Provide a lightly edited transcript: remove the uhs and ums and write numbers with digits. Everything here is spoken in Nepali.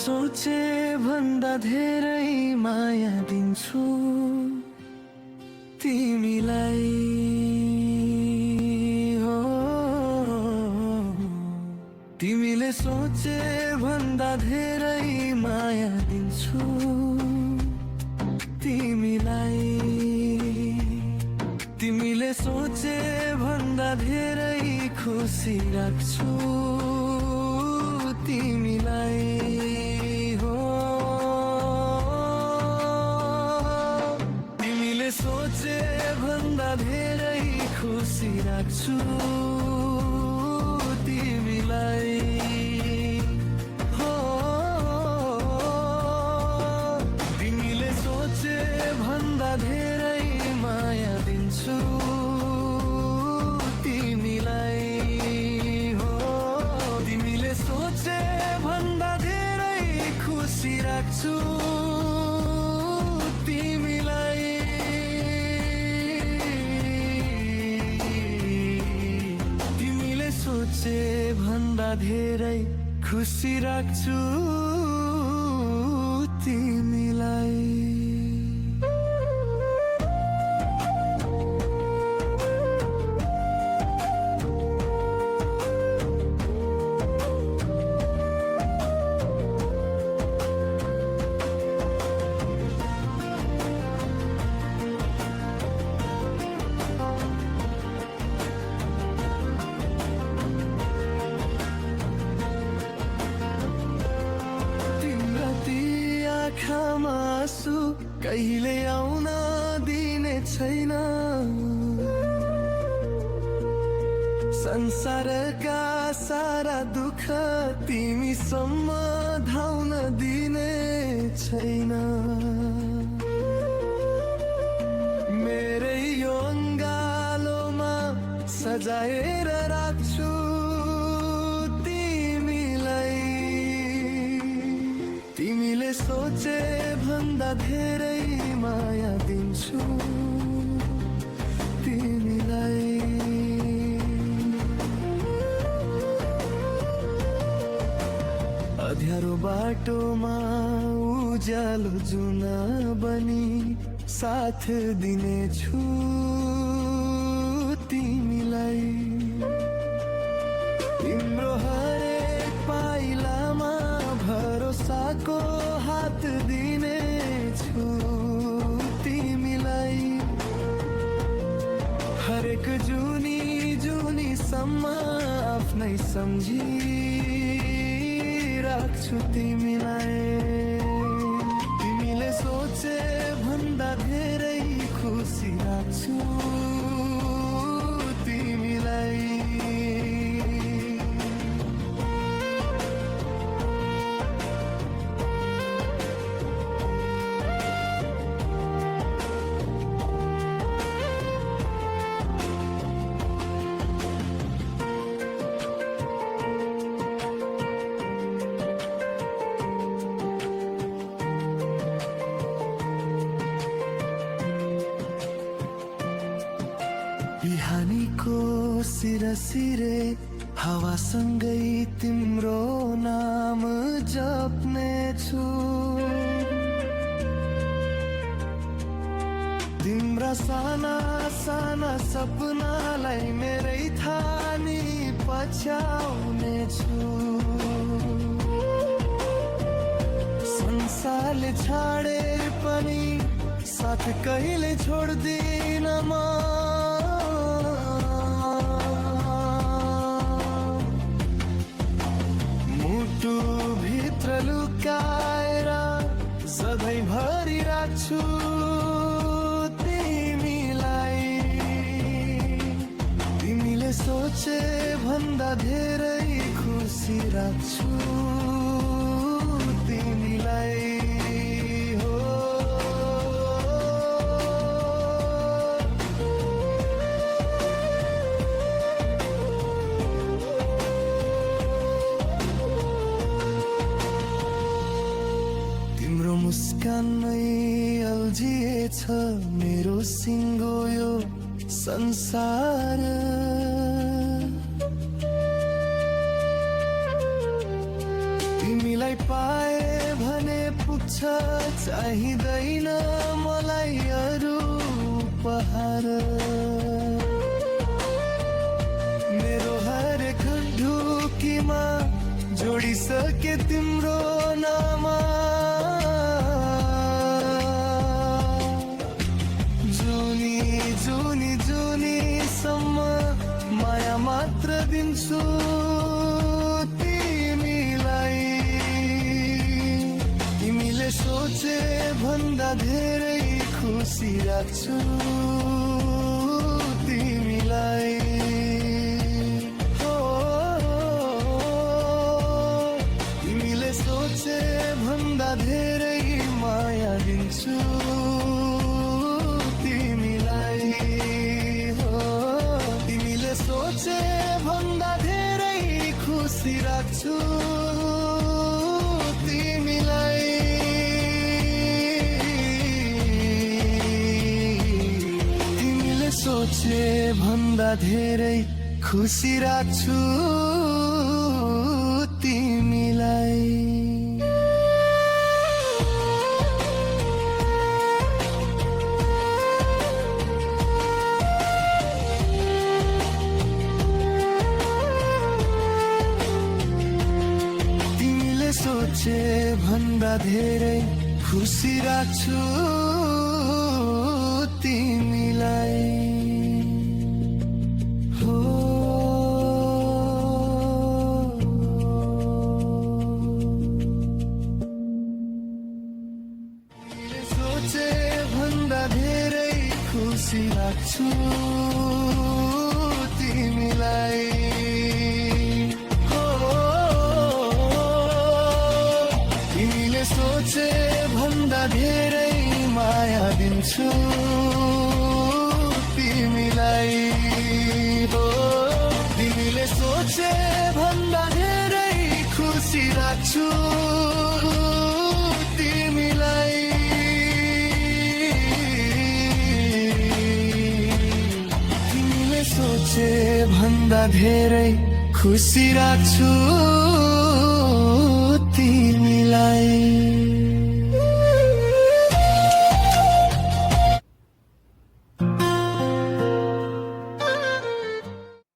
सोचे भन्दा धेरै माया दिन्छु तिमीलाई हो। तिमीले सोचे भन्दा धेरै माया दिन्छु तिमीलाई। तिमीले सोचे भन्दा धेरै खुसी राख्छु तिमीलाई हो। तिमीले सोचे भन्दा धेरै खुसी राख्छु तिमीलाई हो। तिमीले सोचे भन्दा धेरै माया दिन्छु तिमीलाई हो। तिमीले सोचे भन्दा धेरै खुसी राख्छु तिमीलाई। तिमीले सोचे भन्दा धेरै खुसी राख्छु तिमीलाई। आँखामा आँसु कहिले आउन दिने छैन। संसारका सारा दुःख तिमीसम्म धाउन दिने छैन। मेरै यो अङ्गालोमा सजाएर राख्छु तिमीलाई। तिमीले सोचे भन्दा धेरै माया दिन्छु तिमीलाई। अँध्यारो बाटोमा उज्यालो जुन बनी साथ दिनेछु तिमीलाई। तिम्रो हरेक पाइलामा भरोसाको हात दिनेछु तिमीलाई। हरेक जुनी जुनीसम्म आफ्नै सम्झी राख्छु तिमीलाई। तिमीले सोचे भन्दा धेरै खुसी राख्छु तिमीलाई। बिहानीको सिरसिरे हावासँगै तिम्रो नाम जप्नेछु। तिम्रा साना साना सपनालाई मेरै थानी पछ्याउनेछु। संसारले छाडे पनि साथ कहिले छोड्दिन म। मुटु भित्र लुकाएर सधैँभरि राख्छु तिमीलाई। तिमीले सोचे भन्दा धेरै खुसी राख्छु तिमीलाई हो। तिम्रो मुस्कानै अल्झिएछ मेरो सिङ्गो यो संसार। तिमीलाई पाए चाहिँदैन मलाई अरू उपहार। मेरो हरेक ढुकीमा जोडिसके तिम्रो नाम। जुनी जुनी जुनीसम्म माया मात्र दिन्छु तिमीलाई। तिमीले सोचे भन्दा धेरै खुसी राख्छु तिमीलाई। हो, तिमीले सोचे भन्दा धेरै माया दिन्छु तिमीलाई। हो, तिमीले सोचे भन्दा धेरै खुसी राख्छु तिमीलाई। तिमीले सोचे भन्दा धेरै खुसी राख्छु तिमीलाई। सोचे भन्दा धेरै खुसी राख्छु तिमीलाई। हो, सोचे भन्दा धेरै खुसी राख्छु तिमीलाई। सोचे भन्दा धेरै माया दिन्छु तिमीलाई। हो, तिमीले सोचे भन्दा धेरै खुसी राख्छु तिमीलाई। तिमीले सोचे भन्दा धेरै खुसी राख्छु तिमीलाई।